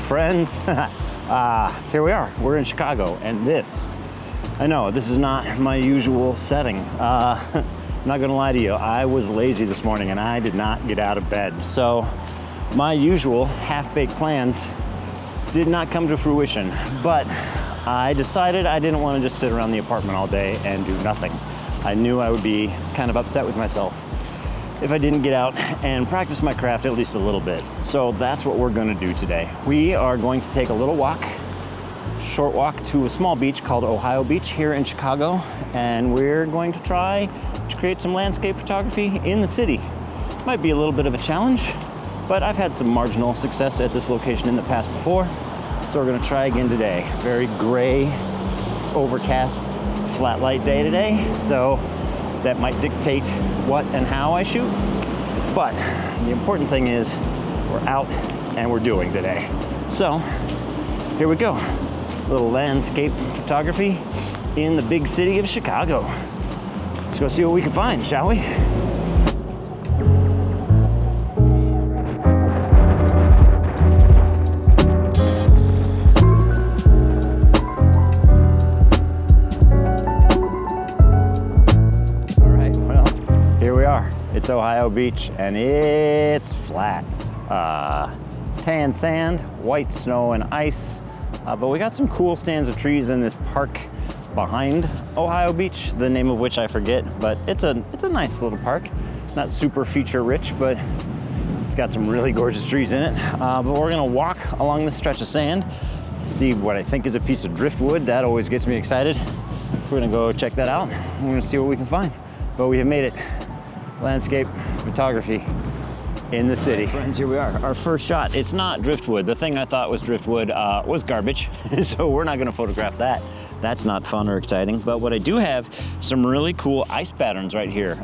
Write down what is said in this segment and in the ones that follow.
friends. Here we are, we're in Chicago, and I know this is not my usual setting. I'm not gonna lie to you, I was lazy this morning and I did not get out of bed. So my usual half-baked plans did not come to fruition, but I decided I didn't want to just sit around the apartment all day and do nothing. I knew I would be kind of upset with myself if I didn't get out and practice my craft at least a little bit. So that's what we're gonna do today. We are going to take a little walk, short walk to a small beach called Ohio Beach here in Chicago, and we're going to try to create some landscape photography in the city. Might be a little bit of a challenge, but I've had some marginal success at this location in the past before, so we're gonna try again today. Very gray, overcast, flat light day today, so that might dictate what and how I shoot. But the important thing is we're out and we're doing today. So here we go. A little landscape photography in the big city of Chicago. Let's go see what we can find, shall we? It's Ohio Beach and it's flat. Tan sand, white snow and ice, but we got some cool stands of trees in this park behind Ohio Beach, the name of which I forget, but it's a nice little park. Not super feature rich, but it's got some really gorgeous trees in it. But we're gonna walk along this stretch of sand, see what I think is a piece of driftwood. That always gets me excited. We're gonna go check that out. We're gonna see what we can find. But we have made it. Landscape photography in the city. Right, friends, here we are. Our first shot, it's not driftwood. The thing I thought was driftwood was garbage, so we're not gonna photograph that. That's not fun or exciting, but what I do have, some really cool ice patterns right here.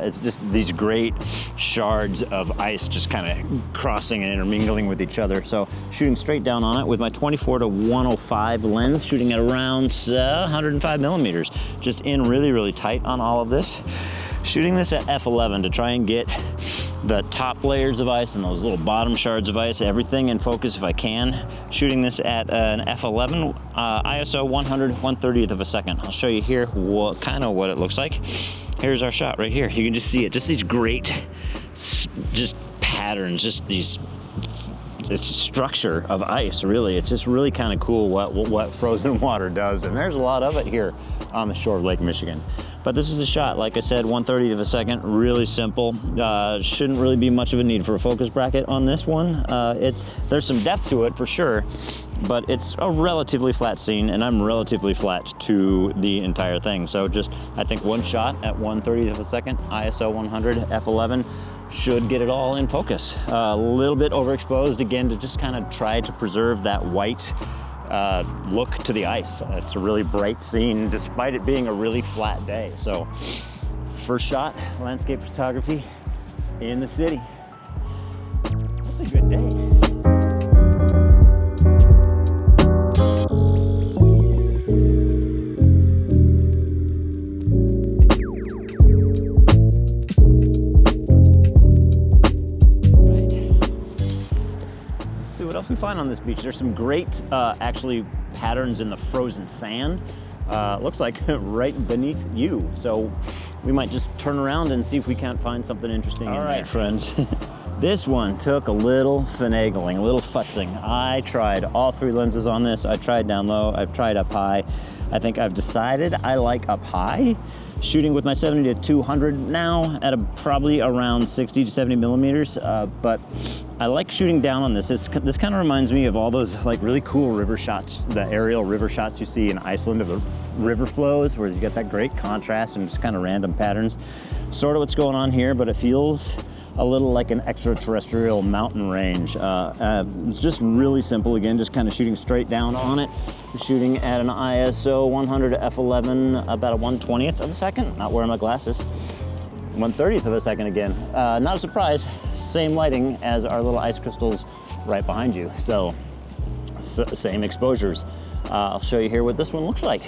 It's just these great shards of ice just kind of crossing and intermingling with each other. So shooting straight down on it with my 24-105 lens, shooting at around 105 millimeters, just in really, really tight on all of this. Shooting this at f11 to try and get the top layers of ice and those little bottom shards of ice, everything in focus if I can. Shooting this at an f11 ISO 100/130th of a second. I'll show you here what it looks like. Here's our shot right here. You can just see it, just these great just patterns, just these it's structure of ice, really. It's just really kind of cool what frozen water does, and there's a lot of it here on the shore of Lake Michigan. But this is a shot, like I said, 1/30th of a second, really simple. Shouldn't really be much of a need for a focus bracket on this one. There's some depth to it for sure, but it's a relatively flat scene, and I'm relatively flat to the entire thing. So just, I think one shot at 1/30th of a second, ISO 100, f11, should get it all in focus. A little bit overexposed, again, to just kind of try to preserve that white look to the ice. It's a really bright scene despite it being a really flat day. So first shot, landscape photography in the city. That's a good day. What else we find on this beach? There's some great actually patterns in the frozen sand. Looks like right beneath you. So we might just turn around and see if we can't find something interesting in there. All right, friends. This one took a little finagling, a little futzing. I tried all three lenses on this. I tried down low, I've tried up high. I think I've decided I like up high. Shooting with my 70-200 now at probably around 60 to 70 millimeters, but I like shooting down on this. This kind of reminds me of all those like really cool river shots, the aerial river shots you see in Iceland of the river flows, where you get that great contrast and just kind of random patterns. Sort of what's going on here, but it feels a little like an extraterrestrial mountain range. It's just really simple. Again, just kind of shooting straight down on it. Shooting at an ISO 100 f11, about a 1/20th of a second. Not wearing my glasses. 1/30th of a second again. Not a surprise, same lighting as our little ice crystals right behind you. So same exposures. I'll show you here what this one looks like.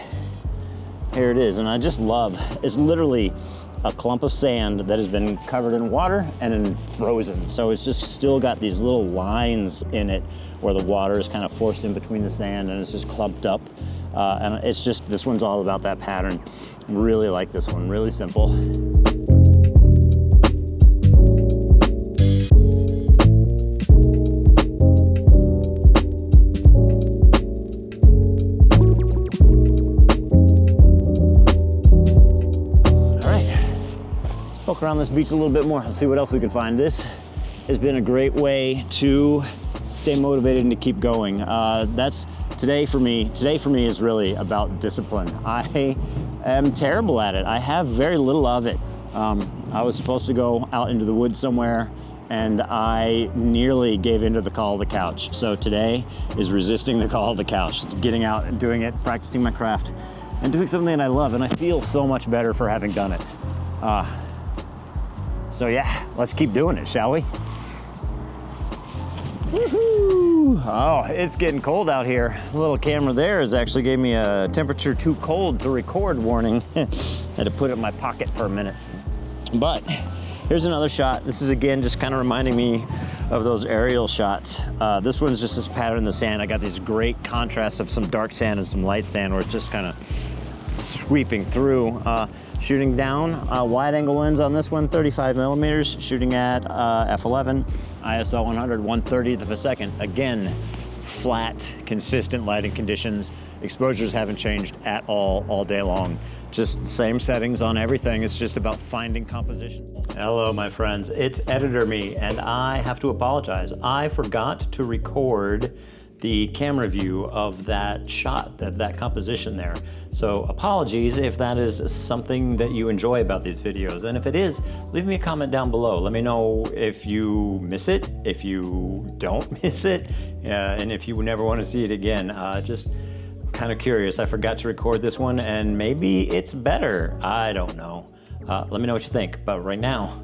Here it is, and I just love, it's literally a clump of sand that has been covered in water and then frozen. So it's just still got these little lines in it where the water is kind of forced in between the sand and it's just clumped up. And it's just, this one's all about that pattern. Really like this one, really simple. Poke around this beach a little bit more. Let's see what else we can find. This has been a great way to stay motivated and to keep going. That's today for me. Today for me is really about discipline. I am terrible at it. I have very little of it. I was supposed to go out into the woods somewhere and I nearly gave into the call of the couch. So today is resisting the call of the couch. It's getting out and doing it, practicing my craft and doing something that I love. And I feel so much better for having done it. So yeah, let's keep doing it, shall we? Woohoo! Oh, it's getting cold out here. The little camera there has actually gave me a temperature too cold to record warning. Had to put it in my pocket for a minute. But here's another shot. This is again just kind of reminding me of those aerial shots. This one's just this pattern in the sand. I got these great contrasts of some dark sand and some light sand where it's just kind of sweeping through. Shooting down, wide angle lens on this one, 35 millimeters, shooting at f11, ISO 100, 1/30th of a second. Again, flat, consistent lighting conditions. Exposures haven't changed at all day long. Just same settings on everything. It's just about finding composition. Hello, my friends. It's Editor Me, and I have to apologize. I forgot to record the camera view of that shot, of that composition there. So apologies if that is something that you enjoy about these videos. And if it is, leave me a comment down below. Let me know if you miss it, if you don't miss it, and if you never want to see it again. Just kind of curious. I forgot to record this one and maybe it's better. I don't know. Let me know what you think. But right now,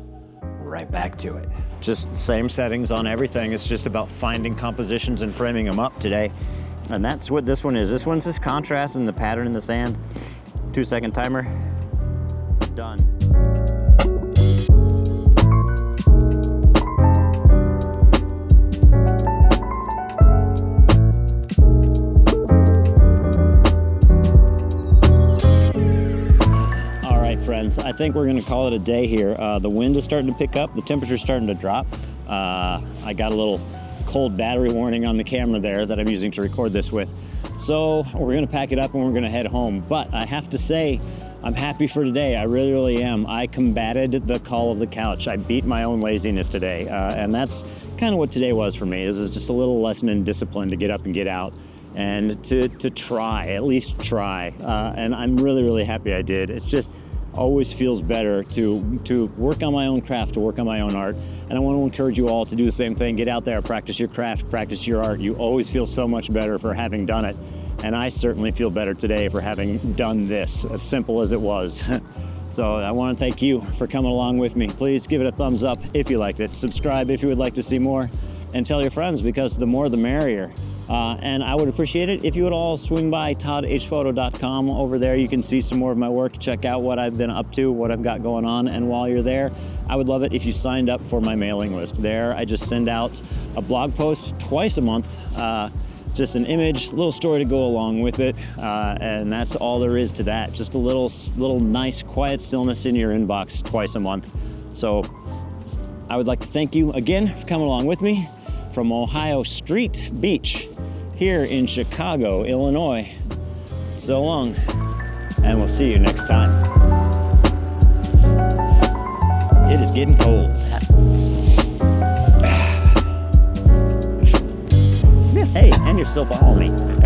right back to it. Just same settings on everything. It's just about finding compositions and framing them up today. And that's what this one is. This one's just contrast and the pattern in the sand. 2-second timer. Done. All right, friends. I think we're gonna call it a day here. The wind is starting to pick up. The temperature's starting to drop. I got a little cold battery warning on the camera there that I'm using to record this with. So we're gonna pack it up and we're gonna head home. But I have to say, I'm happy for today. I really, really am. I combated the call of the couch. I beat my own laziness today. And that's kind of what today was for me. This is just a little lesson in discipline to get up and get out and to try, at least try. And I'm really, really happy I did. It's just always feels better to work on my own craft, to work on my own art. And I want to encourage you all to do the same thing. Get out there, practice your craft, practice your art. You always feel so much better for having done it. And I certainly feel better today for having done this, as simple as it was. So I want to thank you for coming along with me. Please give it a thumbs up if you liked it. Subscribe if you would like to see more. And tell your friends, because the more the merrier. And I would appreciate it if you would all swing by toddhphoto.com. Over there you can see some more of my work, check out what I've been up to, what I've got going on. And while you're there, I would love it if you signed up for my mailing list. There I just send out a blog post twice a month, just an image, little story to go along with it, and that's all there is to that. Just a little nice quiet stillness in your inbox twice a month. So I would like to thank you again for coming along with me from Ohio Street Beach here in Chicago, Illinois. So long, and we'll see you next time. It is getting cold. Hey, and you're still following me.